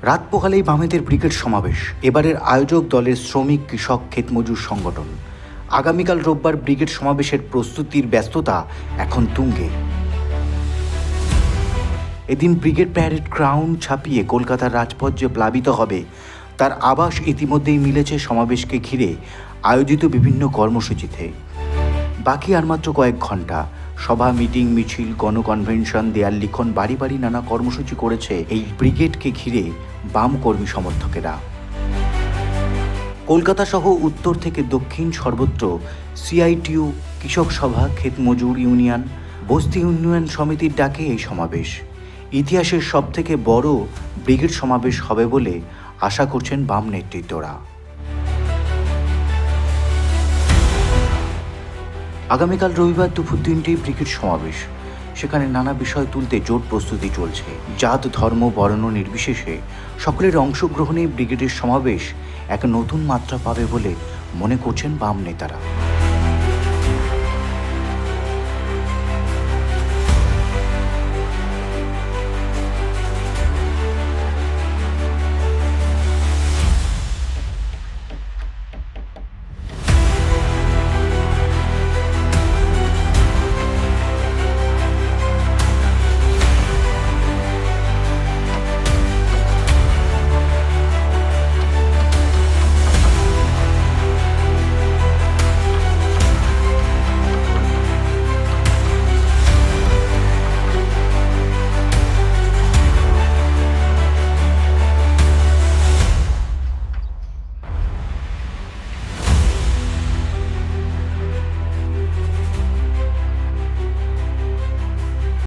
রাত পোহালেই বামেদের ব্রিগেড সমাবেশ। এবারের আয়োজক দলের শ্রমিক, কৃষক, ক্ষেতমজুর সংগঠন। আগামীকাল রোববার ব্রিগেড সমাবেশের প্রস্তুতির ব্যস্ততা এখন তুঙ্গে। এদিন ব্রিগেড প্যারেড ক্রাউন ছাপিয়ে কলকাতার রাজপথ যে প্লাবিত হবে তার আভাস ইতিমধ্যেই মিলেছে সমাবেশকে ঘিরে আয়োজিত বিভিন্ন কর্মসূচিতে। বাকি আর মাত্র কয়েক ঘন্টা। সভা, মিটিং, মিছিল, গণকনভেনশন, দেয়াল লিখন, বাড়ি বাড়ি নানা কর্মসূচি করেছে এই ব্রিগেডকে ঘিরে বাম কর্মী সমর্থকেরা। কলকাতা সহ উত্তর থেকে দক্ষিণ সর্বত্র সিআইটিইউ, কৃষক সভা, ক্ষেতমজুর ইউনিয়ন, বস্তি উন্নয়ন সমিতির ডাকে এই সমাবেশ। ইতিহাসের সবথেকে বড় ব্রিগেড সমাবেশ হবে বলে আশা করছেন বাম নেতৃত্বরা। আগামীকাল রবিবার দুপুর 3টেই ব্রিগেড সমাবেশ। সেখানে নানা বিষয় তুলতে জোর প্রস্তুতি চলছে। জাত, ধর্ম, বর্ণ নির্বিশেষে সকলের অংশগ্রহণে ব্রিগেডের সমাবেশ এক নতুন মাত্রা পাবে বলে মনে করছেন বাম নেতারা।